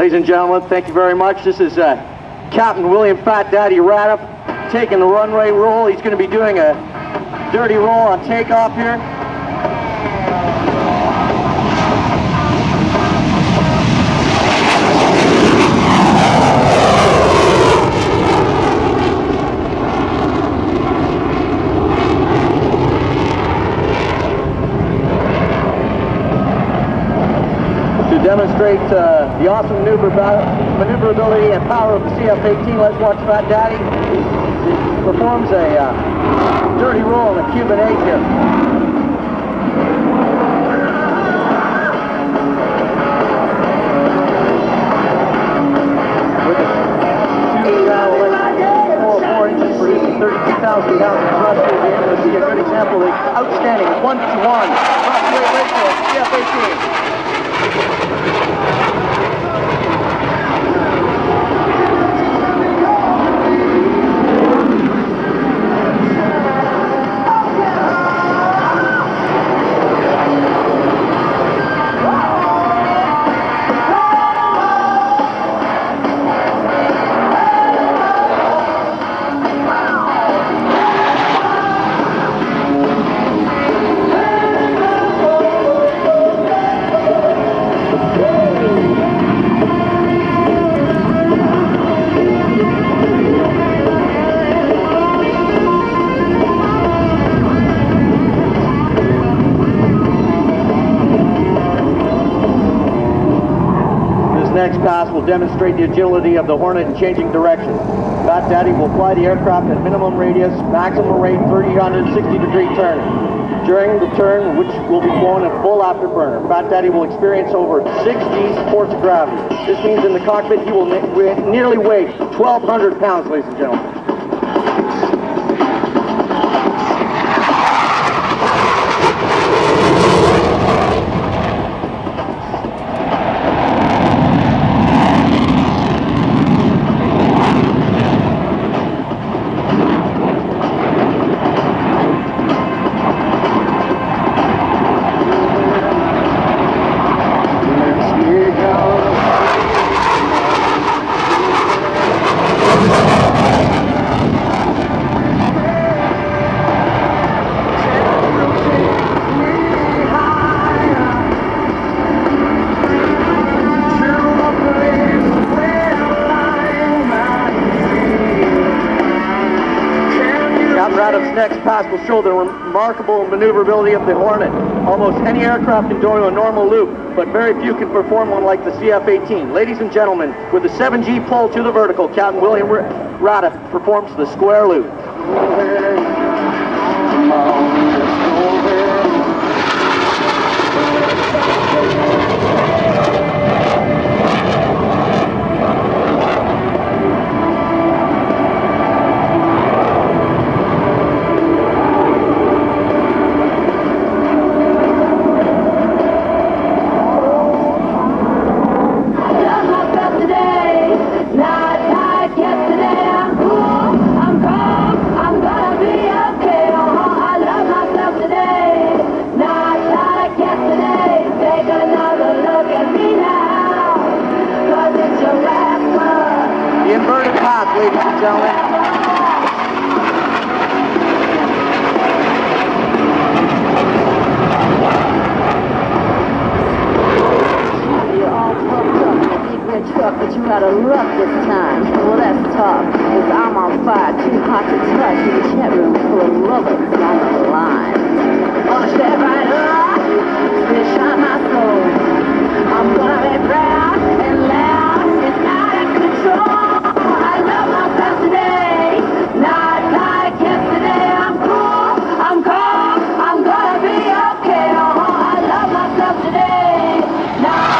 Ladies and gentlemen, thank you very much. This is Captain William Fat Daddy Radiff taking the runway roll. He's going to be doing a dirty roll on takeoff here. Demonstrate the awesome maneuverability and power of the CF-18. Let's watch Fat Daddy. He performs a dirty roll in a Cuban 8 here. With a 2.4 inches producing 32,000 pounds of thrust, you'll be able to see a good example of the outstanding 1-to-1 thrust-weight ratio of the CF-18. Next pass will demonstrate the agility of the Hornet in changing direction. Fat Daddy will fly the aircraft at minimum radius, maximum rate 360-degree turn. During the turn, which will be flown in full afterburner, Fat Daddy will experience over 60 force of gravity. This means in the cockpit he will nearly weigh 1,200 pounds, ladies and gentlemen. Radiff's next pass will show the remarkable maneuverability of the Hornet. Almost any aircraft can do a normal loop, but very few can perform one like the CF-18. Ladies and gentlemen, with the 7G pull to the vertical, Captain William Radiff performs the square loop. Ladies and gentlemen. You're all pumped up in a big red truck, but you got a luck this time. Well, that's tough, because I'm on fire, too hot to touch, in the chat room full of lovers on the line. Gonna step right up, fish on my soul. I'm gonna be proud and loud and out of control. I love myself today, not like yesterday. I'm cool, I'm calm, I'm gonna be okay. Oh, I love myself today, not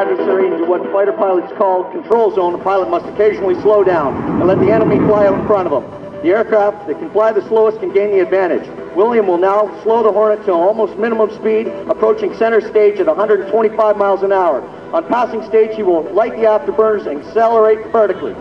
adversary into what fighter pilots call control zone, the pilot must occasionally slow down and let the enemy fly out in front of him. The aircraft that can fly the slowest can gain the advantage. William will now slow the Hornet to almost minimum speed, approaching center stage at 125 miles an hour. On passing stage, he will light the afterburners and accelerate vertically.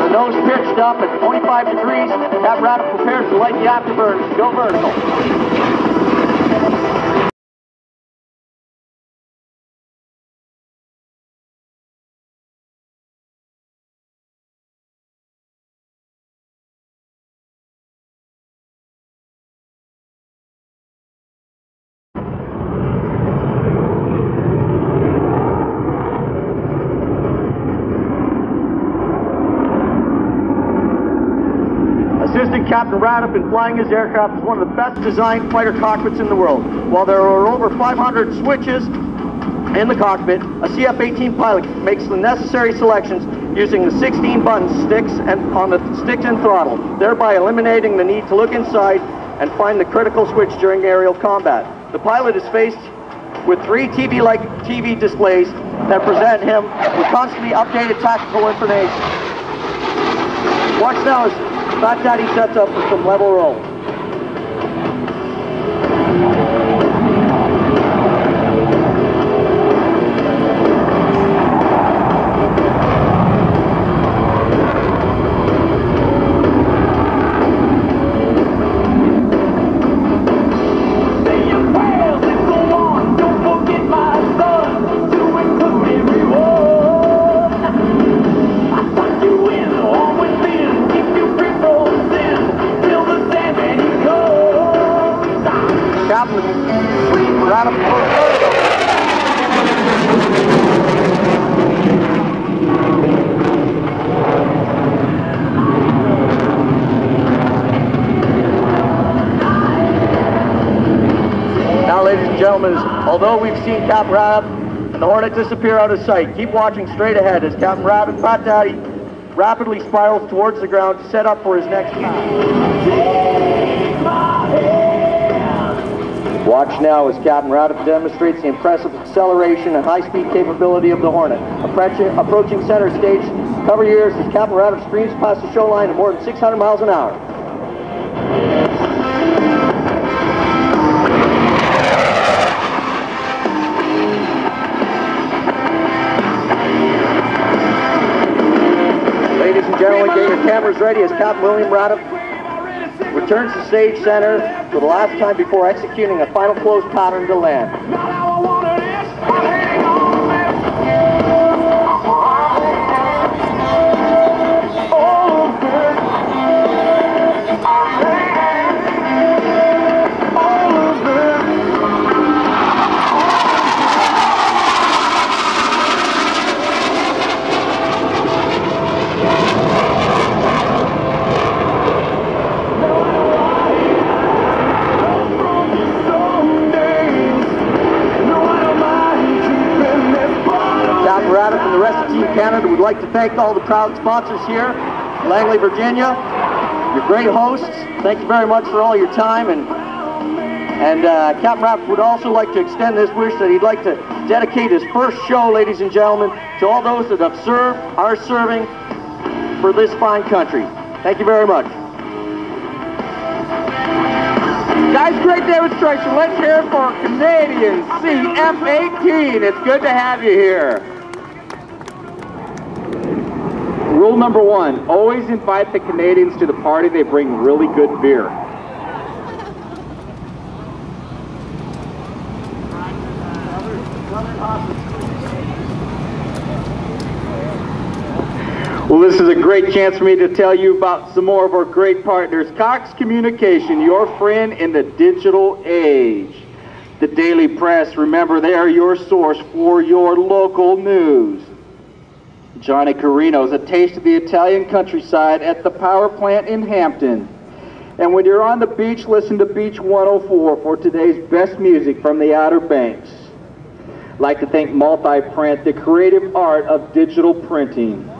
Nose pitched up at 25 degrees. That Radiff prepares to light the afterburners. Go vertical. Assistant Captain Radiff in flying his aircraft is one of the best designed fighter cockpits in the world. While there are over 500 switches in the cockpit, a CF-18 pilot makes the necessary selections using the 16 button sticks and on the sticks and throttle, thereby eliminating the need to look inside and find the critical switch during aerial combat. The pilot is faced with 3 TV-like TV displays that present him with constantly updated tactical information. Watch now as Fat Daddy sets up for some level roll. Now, ladies and gentlemen, although we've seen Captain Radiff and the Hornet disappear out of sight, keep watching straight ahead as Captain Radiff, Fat Daddy, rapidly spirals towards the ground to set up for his next Watch now as Captain Radiff demonstrates the impressive acceleration and high-speed capability of the Hornet. Approaching center stage, cover your ears as Captain Radiff streams past the show line at more than 600 miles an hour. Ladies and gentlemen, get your cameras ready as Captain William Radiff returns to stage center for the last time before executing a final close pattern to land. Radiff and the rest of Team Canada would like to thank all the proud sponsors here, Langley, Virginia, your great hosts. Thank you very much for all your time, and Captain Radiff would also like to extend this wish that he'd like to dedicate his first show, ladies and gentlemen, to all those that have served, are serving for this fine country. Thank you very much. Guys, great demonstration. Let's hear it for Canadian CF-18. It's good to have you here. Rule number 1, always invite the Canadians to the party. They bring really good beer. Well, this is a great chance for me to tell you about some more of our great partners. Cox Communication, your friend in the digital age. The Daily Press, remember, they are your source for your local news. Johnny Carino's, a taste of the Italian countryside at the power plant in Hampton. And when you're on the beach, listen to Beach 104 for today's best music from the Outer Banks. I'd like to thank Multiprint, the creative art of digital printing.